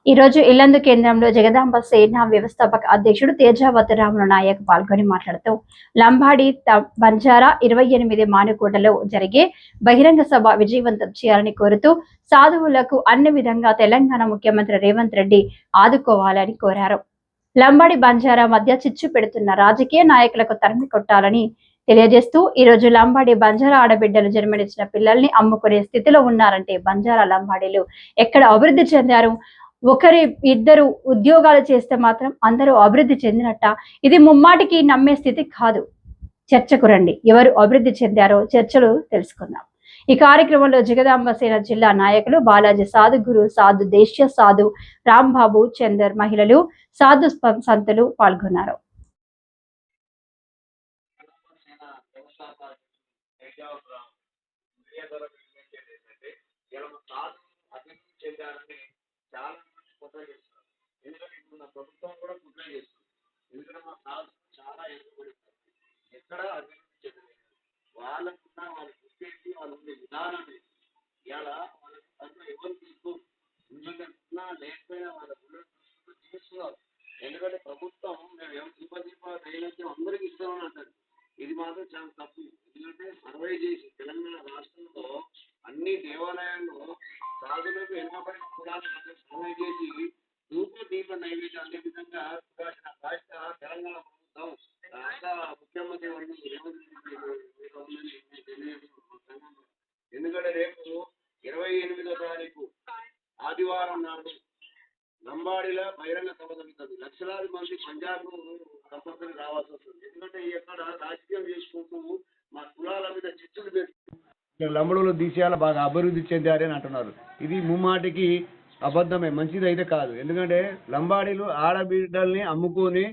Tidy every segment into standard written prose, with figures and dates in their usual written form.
ఈ రోజు ఇల్లందు కేంద్రంలో జగదాంబ సేన వ్యవస్థాపక అధ్యక్షుడు తేజావతి రాములు నాయక్ పాల్గొని మాట్లాడుతూ లంబాడి బంజారా 28 మానుకోటలో జరిగే బహిరంగ సభ విజయవంతం చేయాలని కోరుతూ సాధువులకు అన్ని విధంగా తెలంగాణ ముఖ్యమంత్రి రేవంత్ రెడ్డి ఆదుకోవాలని కోరారు. లంబాడి బంజారా మధ్య చిచ్చు పెడుతున్న రాజకీయ నాయకులకు తరిమి కొట్టాలని తెలియజేస్తూ ఈ రోజు లంబాడి బంజారా ఆడబిడ్డలు జన్మనిచ్చిన పిల్లల్ని అమ్ముకునే స్థితిలో ఉన్నారంటే బంజారా లంబాడీలు ఎక్కడ అభివృద్ధి చెందారు? ఒకరి ఇద్దరు ఉద్యోగాలు చేస్తే మాత్రం అందరూ అభివృద్ధి చెందినట్ట? ఇది ముమ్మాటికి నమ్మే స్థితి కాదు. చర్చకు రండి, ఎవరు అభివృద్ధి చెందారో చర్చలు తెలుసుకుందాం. ఈ కార్యక్రమంలో జగదాంబ సేన జిల్లా నాయకులు బాలాజీ సాధు, గురు సాధు, దేశ్య సాధు, రాంబాబు, చందర్, మహిళలు, సాధు సంతులు పాల్గొన్నారు. చాలా మంది కుట్ర చేస్తున్నారు. ఎందుకంటే ఇప్పుడు నా ప్రభుత్వం కూడా కుట్ర చేస్తుంది. ఎందుకంటే మా సాధువులు చాలా ఎదుగుబడిస్తారు. ఎక్కడ అభివృద్ధి చెందలేదు. వాళ్ళకున్న వాళ్ళ గుర్తించి వాళ్ళు ఉండే విధానం ఇలా వాళ్ళకి తక్కువ ఎవరు తీసుకో ఉద్యోగం లేకపోయినా వాళ్ళ గుళ్ళు చూస్తున్నారు. ఎందుకంటే ప్రభుత్వం మేము దీప నైవేద్యం అందరికీ ఇస్తామని అంటారు. ఇది మాత్రం చాలా తప్పు. ఎందుకంటే సర్వే చేసి తెలంగాణ రాష్ట్రంలో అన్ని దేవాలయాల్లో సాధులకు ఎన్నోబడిన కులాలను సర్వే చేసి దీప నైవేద్యం అనే విధంగా చూడాల్సిన బాధ్యత తెలంగాణ ప్రభుత్వం రాష్ట్ర ముఖ్యమంత్రి రేవంత్ రెడ్డి. ఎందుకంటే రేపు 28వ తారీఖు ఆదివారం నాడు లంబాడిలో బహిరంగ సభ జరుగుతుంది. లక్షలాది మంది పంజాబ్ కంపల్సరీ రావాల్సి వస్తుంది. ఎందుకంటే ఎక్కడ రాజకీయం చేసుకుంటూ మా కులాల మీద చిచ్చులు పెట్టి లంబడులు తీసేయాల బాగా అభివృద్ధి చెందారని అంటున్నారు. ఇది ముమ్మాటికి అబద్ధమే, మంచిది అయితే కాదు. ఎందుకంటే లంబాడీలు ఆడబిడ్డల్ని అమ్ముకొని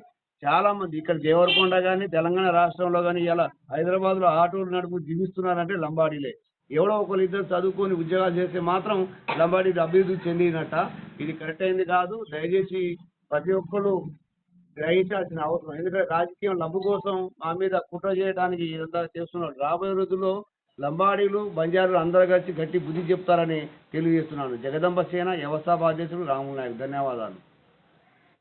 చాలా మంది ఇక్కడ దేవరకొండ కానీ తెలంగాణ రాష్ట్రంలో కానీ ఇలా హైదరాబాద్లో ఆటోలు నడుపు జీవిస్తున్నారంటే లంబాడీలే. ఎవడో ఒకరు ఇద్దరు చదువుకొని ఉద్యోగాలు చేస్తే మాత్రం లంబాడీలు అభివృద్ధి చెందినట్ట? ఇది కరెక్ట్ అయింది కాదు. దయచేసి ప్రతి ఒక్కరు గ్రహించాల్సిన అవసరం. ఎందుకంటే రాజకీయం లబ్బు కోసం మా మీద కుట్ర చేయడానికి ఇదంతా చేస్తున్నారు. రాబోయే రోజుల్లో లంబాడీలు బంజారులు అందరూ కలిసి గట్టి బుద్ధి చెప్తారని తెలియజేస్తున్నాను. జగదంబ సేన వ్యవస్థాపక అధ్యక్షుడు రాములు నాయక్. ధన్యవాదాలు.